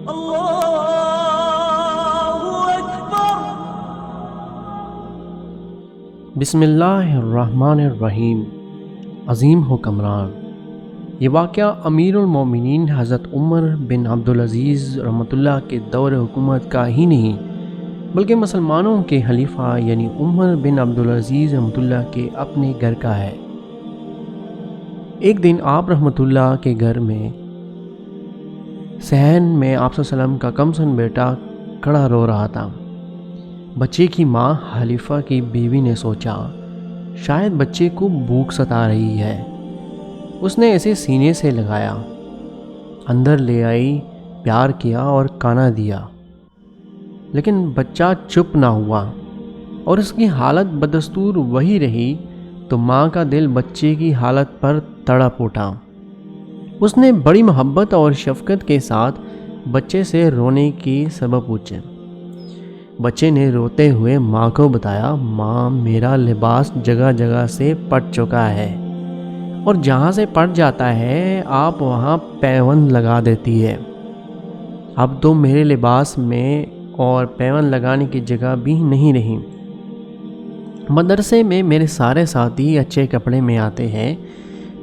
بسم اللہ الرحمن الرحیم۔ عظیم حکمران۔ یہ واقعہ امیر المومنین حضرت عمر بن عبدالعزیز رحمۃ اللہ کے دور حکومت کا ہی نہیں بلکہ مسلمانوں کے خلیفہ یعنی عمر بن عبدالعزیز رحمۃ اللہ کے اپنے گھر کا ہے۔ ایک دن آپ رحمۃ اللہ کے گھر میں صحن میں آپ صلی اللہ علیہ وسلم کا کمسن بیٹا کھڑا رو رہا تھا۔ بچے کی ماں خلیفہ کی بیوی نے سوچا شاید بچے کو بھوک ستا رہی ہے۔ اس نے اسے سینے سے لگایا، اندر لے آئی، پیار کیا اور کھانا دیا، لیکن بچہ چپ نہ ہوا اور اس کی حالت بدستور وہی رہی تو ماں کا دل بچے کی حالت پر تڑپ اٹھا۔ اس نے بڑی محبت اور شفقت کے ساتھ بچے سے رونے کی سبب پوچھے۔ بچے نے روتے ہوئے ماں کو بتایا، ماں میرا لباس جگہ جگہ سے پھٹ چکا ہے اور جہاں سے پھٹ جاتا ہے آپ وہاں پیوند لگا دیتی ہے۔ اب تو میرے لباس میں اور پیوند لگانے کی جگہ بھی نہیں رہی۔ مدرسے میں میرے سارے ساتھی اچھے کپڑے میں آتے ہیں،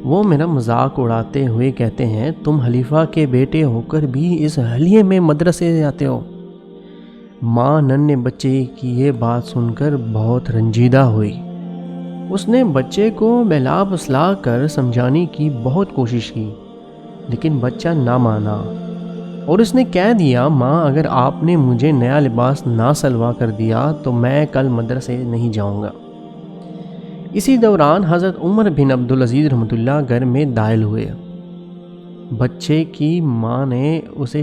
وہ میرا مذاق اڑاتے ہوئے کہتے ہیں تم خلیفہ کے بیٹے ہو کر بھی اس حلیے میں مدرسے جاتے ہو۔ ماں ننھے بچے کی یہ بات سن کر بہت رنجیدہ ہوئی۔ اس نے بچے کو بہلا پھسلا کر سمجھانے کی بہت کوشش کی، لیکن بچہ نہ مانا اور اس نے کہہ دیا ماں اگر آپ نے مجھے نیا لباس نہ سلوا کر دیا تو میں کل مدرسے نہیں جاؤں گا۔ اسی دوران حضرت عمر بن عبدالعزیز رحمۃ اللہ گھر میں داخل ہوئے۔ بچے کی ماں نے اسے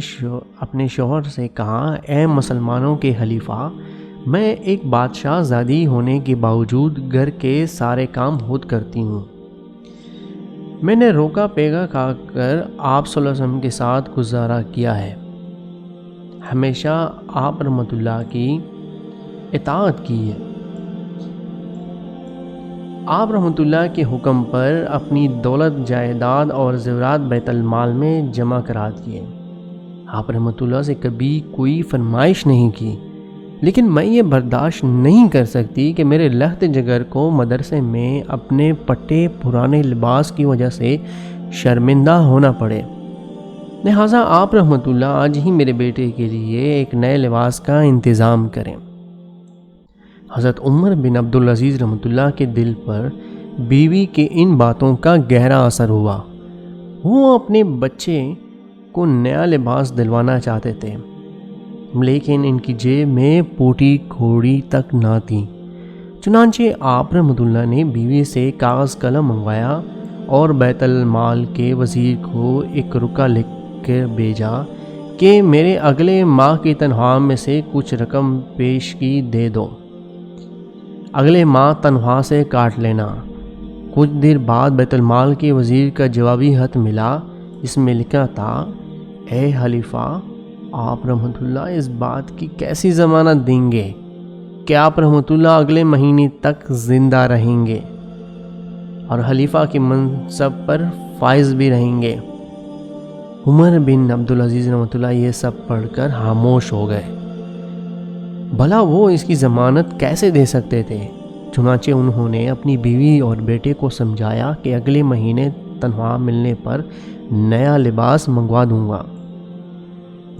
اپنے شوہر سے کہا، اے مسلمانوں کے خلیفہ، میں ایک بادشاہ زادی ہونے کے باوجود گھر کے سارے کام خود کرتی ہوں۔ میں نے روکا پیگا کھا کر آپ صلی اللہ علیہ وسلم کے ساتھ گزارا کیا ہے، ہمیشہ آپ رحمۃ اللہ کی اطاعت کی ہے۔ آپ رحمۃ اللہ کے حکم پر اپنی دولت جائیداد اور زیورات بیت المال میں جمع کرا دیے۔ آپ رحمۃ اللہ سے کبھی کوئی فرمائش نہیں کی، لیکن میں یہ برداشت نہیں کر سکتی کہ میرے لخت جگر کو مدرسے میں اپنے پٹے پرانے لباس کی وجہ سے شرمندہ ہونا پڑے، لہٰذا آپ رحمۃ اللہ آج ہی میرے بیٹے کے لیے ایک نئے لباس کا انتظام کریں۔ حضرت عمر بن عبدالعزیز رحمۃ اللہ کے دل پر بیوی کے ان باتوں کا گہرا اثر ہوا۔ وہ اپنے بچے کو نیا لباس دلوانا چاہتے تھے، لیکن ان کی جیب میں پوٹی کھوڑی تک نہ تھی۔ چنانچہ آپ رحمۃ اللہ نے بیوی سے کاغذ قلم منگوایا اور بیت المال کے وزیر کو ایک رکا لکھ کر بھیجا کہ میرے اگلے ماہ کی تنخواہ میں سے کچھ رقم پیشگی دے دو، اگلے ماہ تنخواہ سے کاٹ لینا۔ کچھ دیر بعد بیت المال کے وزیر کا جوابی خط ملا، اس میں لکھا تھا، اے خلیفہ، آپ رحمۃ اللہ اس بات کی کیسی ضمانت دیں گے کہ آپ رحمۃ اللہ اگلے مہینے تک زندہ رہیں گے اور خلیفہ کے منصب پر فائز بھی رہیں گے۔ عمر بن عبدالعزیز رحمۃ اللہ یہ سب پڑھ کر خاموش ہو گئے۔ بھلا وہ اس کی ضمانت کیسے دے سکتے تھے؟ چنانچہ انہوں نے اپنی بیوی اور بیٹے کو سمجھایا کہ اگلے مہینے تنخواہ ملنے پر نیا لباس منگوا دوں گا۔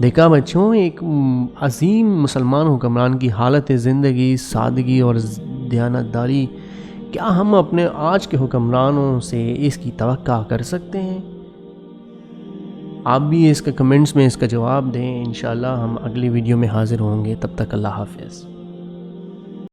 دیکھا بچوں، ایک عظیم مسلمان حکمران کی حالت زندگی، سادگی اور دیانتداری، کیا ہم اپنے آج کے حکمرانوں سے اس کی توقع کر سکتے ہیں؟ آپ بھی اس کے کمنٹس میں اس کا جواب دیں۔ انشاءاللہ ہم اگلی ویڈیو میں حاضر ہوں گے، تب تک اللہ حافظ۔